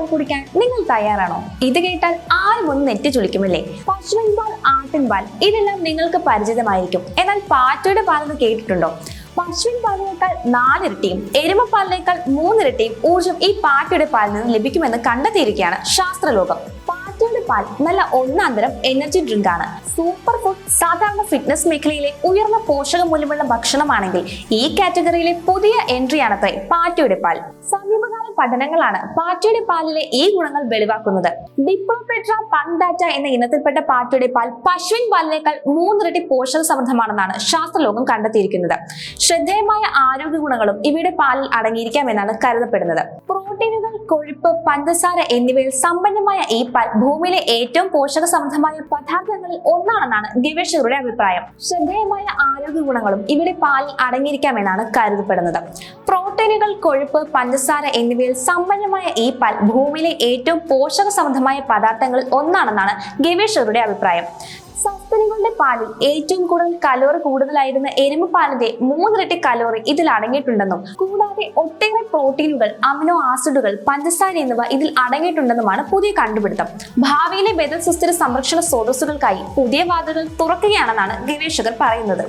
പാൽ കുടിക്കാൻ നിങ്ങൾ തയ്യാറാണോ? ഇത് കേട്ടാൽ ആരും ഒന്ന് നെറ്റി ചുളിക്കുമല്ലേ? പശുവിൻ പാൽ, ആട്ടിൻ പാൽ, ഇതെല്ലാം നിങ്ങൾക്ക് പരിചിതമായിരിക്കും. എന്നാൽ പാറ്റയുടെ പാലെന്ന് കേട്ടിട്ടുണ്ടോ? പശുവിൻ പാലിനേക്കാൾ 4 ഇരട്ടിയും എരുമപ്പാലിനേക്കാൾ 3 ഇരട്ടിയും ഊർജ്ജം ഈ പാറ്റയുടെ പാലിൽ നിന്ന് ലഭിക്കുമെന്ന് കണ്ടെത്തിയിരിക്കുകയാണ് ശാസ്ത്രലോകം. പാറ്റയുടെ പാൽ നല്ല ഒന്നാന്തരം എനർജി ഡ്രിങ്ക് ആണ്. Super food. സാധാരണ ഫിറ്റ്നസ് മേഖലയിലെ ഉയർന്ന പോഷക മൂല്യമുള്ള ഭക്ഷണമാണെങ്കിൽ ഈ കാറ്റഗറിയിലെ പുതിയ എൻട്രിയാണത്രേ പാറ്റയുടെ പാൽ. സമീപകാല പഠനങ്ങളാണ് പാറ്റയുടെ പാലിലെ ഈ ഗുണങ്ങൾ വെളിവാക്കുന്നത്. ഡിപ്ലോപെട്ര പങ്ഡാറ്റ എന്ന ഇനത്തിൽപ്പെട്ട പാറ്റയുടെ പാൽ പശുവിൻ പാലിനേക്കാൾ 3 ഇരട്ടി പോഷക സമൃദ്ധമാണെന്നാണ് ശാസ്ത്രലോകം കണ്ടെത്തിയിരിക്കുന്നത്. ശ്രദ്ധേയമായ ആരോഗ്യ ഗുണങ്ങളും ഇവയുടെ പാലിൽ അടങ്ങിയിരിക്കാമെന്നാണ് കരുതപ്പെടുന്നത്. പ്രോട്ടീനുകൾ, കൊഴുപ്പ്, പഞ്ചസാര എന്നിവയിൽ സമ്പന്നമായ ഈ പാൽ ഭൂമിയിലെ ഏറ്റവും പോഷക സമൃദ്ധമായ പദാർത്ഥങ്ങളിൽ ഒന്നാണെന്നാണ് ഗവേഷകരുടെ അഭിപ്രായം. ശ്രദ്ധേയമായ ആരോഗ്യ ഗുണങ്ങളും ഇവയുടെ പാലിൽ അടങ്ങിയിരിക്കാമെന്നാണ് കരുതപ്പെടുന്നത്. പ്രോട്ടീനുകൾ, കൊഴുപ്പ്, പഞ്ചസാര എന്നിവയിൽ സമ്പന്നമായ ഈ പാൽ ഭൂമിയിലെ ഏറ്റവും പോഷക സമൃദ്ധമായ പദാർത്ഥങ്ങളിൽ ഒന്നാണെന്നാണ് ഗവേഷകരുടെ അഭിപ്രായം. സസ്തനികളുടെ പാലിൽ ഏറ്റവും കൂടുതൽ കലോറി കൂടുതലായിരുന്ന എരുമപ്പാലിന്റെ 3 ഇരട്ടി കലോറി ഇതിൽ അടങ്ങിയിട്ടുണ്ടെന്നും കൂടാതെ ഒട്ടേറെ പ്രോട്ടീനുകൾ, അമിനോ ആസിഡുകൾ, പഞ്ചസാര എന്നിവ ഇതിൽ അടങ്ങിയിട്ടുണ്ടെന്നുമാണ് പുതിയ കണ്ടുപിടുത്തം. ഭാവിയിലെ ബദൽ സുസ്ഥിര സംരക്ഷണ സ്രോതസ്സുകൾക്കായി പുതിയ വാതിലുകൾ തുറക്കുകയാണെന്നാണ് ഗവേഷകർ പറയുന്നത്.